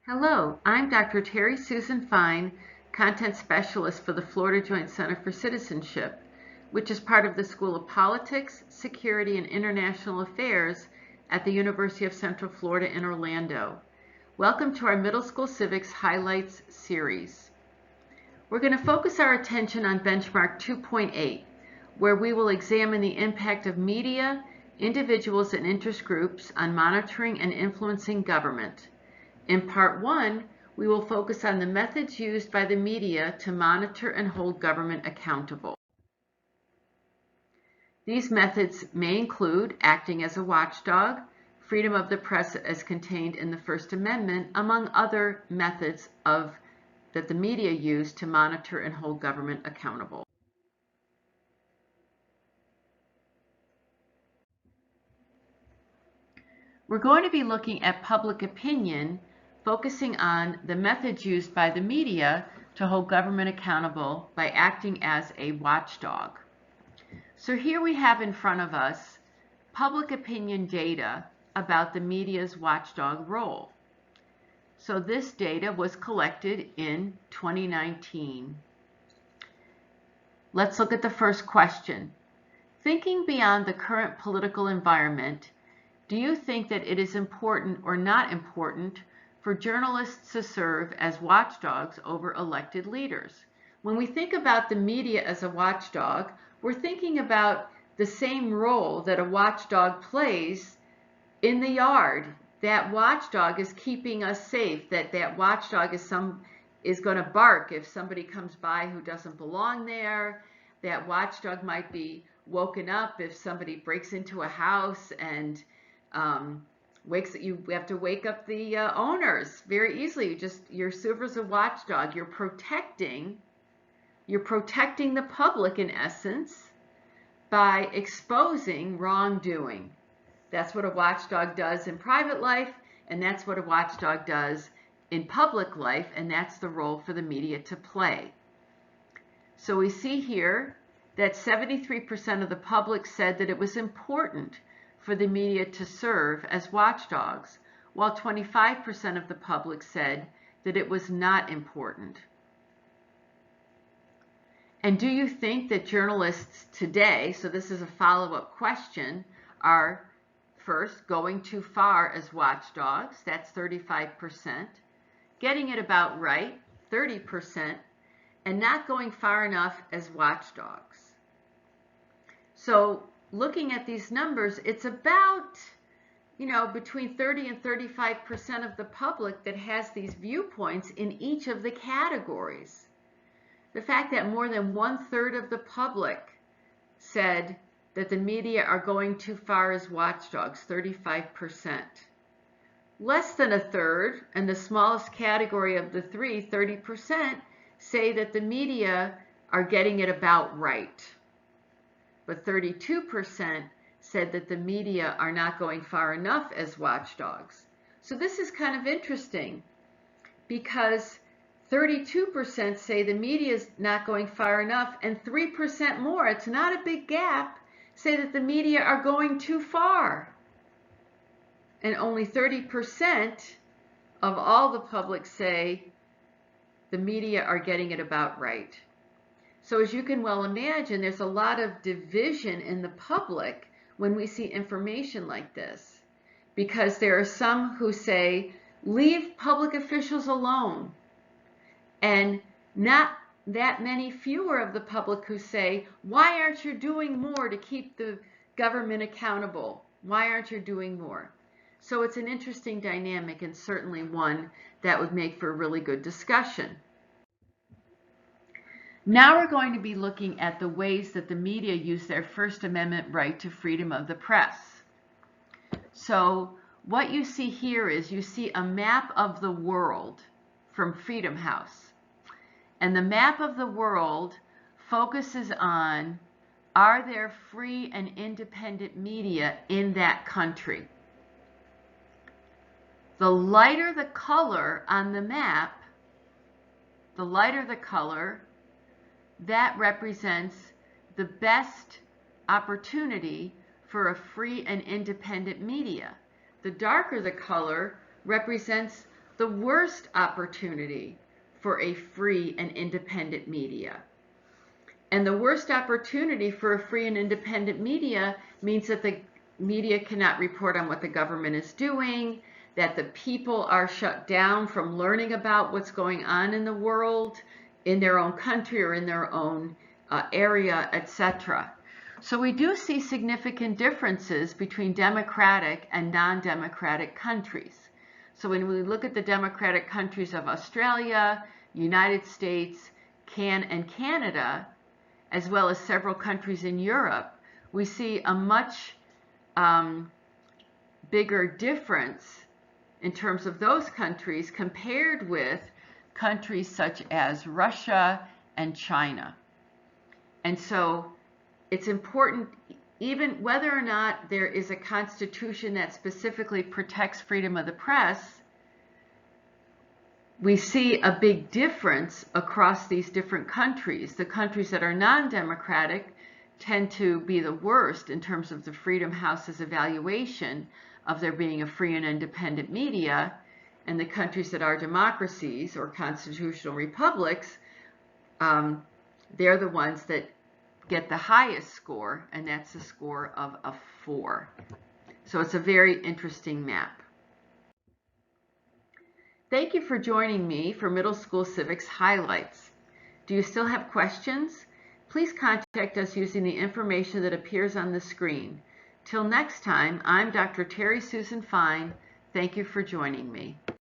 Hello, I'm Dr. Terry Susan Fine, Content Specialist for the Florida Joint Center for Citizenship, which is part of the School of Politics, Security, and International Affairs at the University of Central Florida in Orlando. Welcome to our Middle School Civics Highlights series. We're going to focus our attention on benchmark 2.8, where we will examine the impact of media, individuals, and interest groups on monitoring and influencing government. In part 1, we will focus on the methods used by the media to monitor and hold government accountable. These methods may include acting as a watchdog, freedom of the press as contained in the First Amendment, among other methods that the media use to monitor and hold government accountable. We're going to be looking at public opinion, focusing on the methods used by the media to hold government accountable by acting as a watchdog. So here we have in front of us public opinion data about the media's watchdog role. So this data was collected in 2019. Let's look at the first question. Thinking beyond the current political environment, do you think that it is important or not important for journalists to serve as watchdogs over elected leaders? When we think about the media as a watchdog, we're thinking about the same role that a watchdog plays in the yard. That watchdog is keeping us safe, that watchdog is going to bark if somebody comes by who doesn't belong there. That watchdog might be woken up if somebody breaks into a house and you have to wake up the owners very easily. Your server's a watchdog. You're protecting the public in essence by exposing wrongdoing. That's what a watchdog does in private life, and that's what a watchdog does in public life, and that's the role for the media to play. So we see here that 73% of the public said that it was important for the media to serve as watchdogs, while 25% of the public said that it was not important. And do you think that journalists today, so this is a follow-up question, are first going too far as watchdogs, that's 35%, getting it about right, 30%, and not going far enough as watchdogs? So looking at these numbers, it's about, between 30 and 35% of the public that has these viewpoints in each of the categories. The fact that more than 1/3 of the public said that the media are going too far as watchdogs, 35%. Less than 1/3, and the smallest category of the three, 30%, say that the media are getting it about right. But 32% said that the media are not going far enough as watchdogs. So this is kind of interesting because 32% say the media is not going far enough, and 3% more, it's not a big gap, say that the media are going too far. And only 30% of all the public say the media are getting it about right. So as you can well imagine, there's a lot of division in the public when we see information like this, because there are some who say, leave public officials alone, and not that many fewer of the public who say, why aren't you doing more to keep the government accountable? Why aren't you doing more? So it's an interesting dynamic, and certainly one that would make for a really good discussion. Now we're going to be looking at the ways that the media use their First Amendment right to freedom of the press. So what you see here is you see a map of the world from Freedom House. And the map of the world focuses on, are there free and independent media in that country? The lighter the color on the map, the lighter the color, that represents the best opportunity for a free and independent media. The darker the color represents the worst opportunity for a free and independent media. And the worst opportunity for a free and independent media means that the media cannot report on what the government is doing, that the people are shut down from learning about what's going on in the world, in their own country or in their own area, etc. So we do see significant differences between democratic and non-democratic countries. So when we look at the democratic countries of Australia, United States, and Canada, as well as several countries in Europe, we see a much bigger difference in terms of those countries compared with countries such as Russia and China. And so it's important, even whether or not there is a constitution that specifically protects freedom of the press, we see a big difference across these different countries. The countries that are non-democratic tend to be the worst in terms of the Freedom House's evaluation of there being a free and independent media, and the countries that are democracies or constitutional republics, they're the ones that get the highest score, and that's a score of a 4. So it's a very interesting map. Thank you for joining me for Middle School Civics Highlights. Do you still have questions? Please contact us using the information that appears on the screen. Till next time, I'm Dr. Terry Susan Fine. Thank you for joining me.